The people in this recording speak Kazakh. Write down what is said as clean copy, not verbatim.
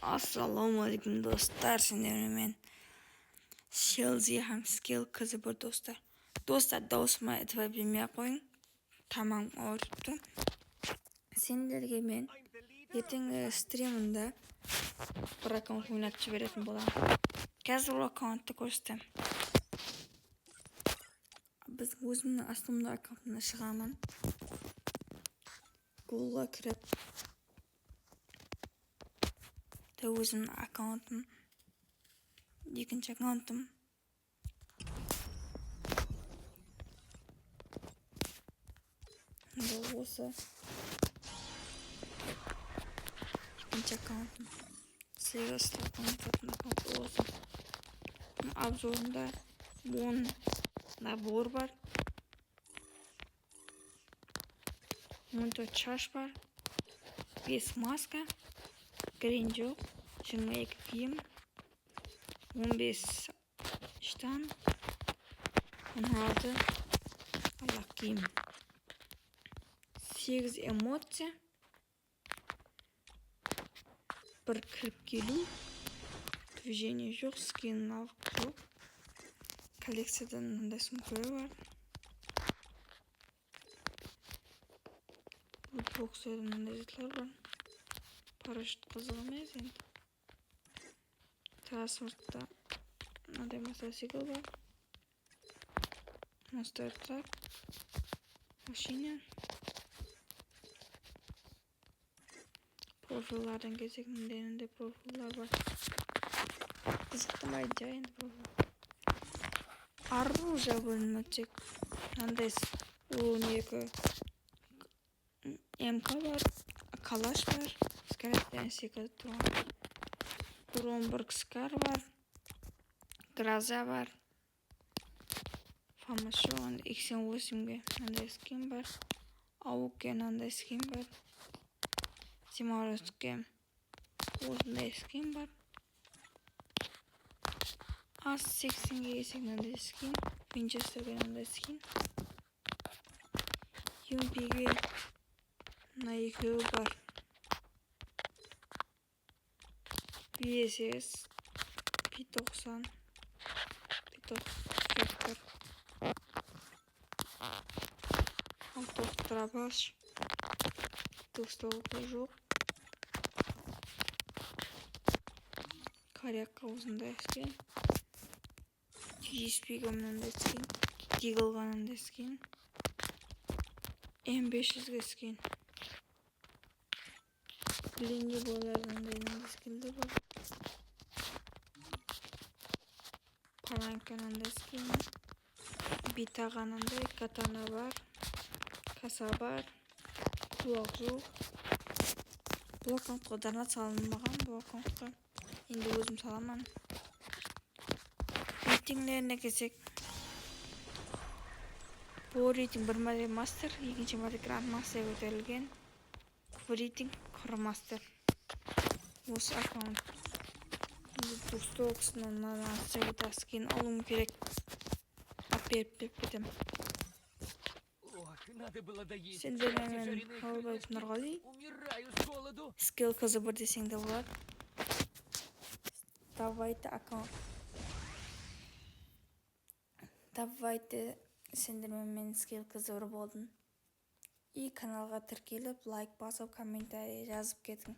Ассалаумағалейкум достар, сендермен Шелзи һәм Скилл қызы бір достар. Достар, даусыма айтып білмей қойың. Тамам ауырыпты. Сендерге мен ертеңгі стримында бір аккаунт ойнап жіберетін боламын. Қазір ол аккаунтты көрсетем. Біз өзімнің астымда аккаунтына шығамын. Гуглға кіріп өзімнің аккаунтым, екінші аккаунтым. Бұл осы екінші аккаунтым. Сегіз аккаунтым осы. Обзорында 10 набор бар. 14 шаш бар. 5 маска. Крем жоқ. 22 киім. 15 штан. 16 аяқ киім. 8 эмоция. 1 кіріп келу. Движение жоқ. Скин навык жоқ. Коллекциядан мындай сумкалар бар. Боксерда мындай заттар бар. Парашют қызық емес енді. Транспортта мындай мотоцикл бар. Monster Truck. Машина. Профиллардан кезек мындай профиллар бар. Қызықтамай жай енді профиль. Оружие бөлініп өтсек. Мындай 12 МК бар. Калаш бар. Скараттан секілді тұрған. 11 скар бар. Гроза бар. Фамашон X8-ге мындай скин бар. Ауке мындай скин бар. Симароске осындай скин бар. АС-80-ге есек мындай скин. Винчестерге мындай скин. Юмпиге мына екеуі бар. VSS P90 бар. Алтық трабаш. Тостолғы жоқ. Корякка осындай скин. GSP-ге мындай скин. Диглға мындай скин. М500-ге скин. Блинги бойлардан мындай скинді бар. Паланка мындай скин. Битаға мындай катана бар. Каса бар. Құлақ жоқ. Бұл аккаунтқа донат салынбаған. Бұл аккаунтқа енді өзім саламын. Рейтингтеріне келсек. Бұл рейтинг 1 мәрте мастер, екінші мәрте гранд мастер көтерілген. Бұл рейтинг құрмастер. Осы аккаунт. Бустоксынан мына скин алуым керек. Беріп кетем. Сендермен Халбаев Нұрғали. Скилл қызы бір десең де болады. Давайте сендермен скилл қызы бір болдың. И каналға тіркеліп, лайк басып, комментарий жазып кетің.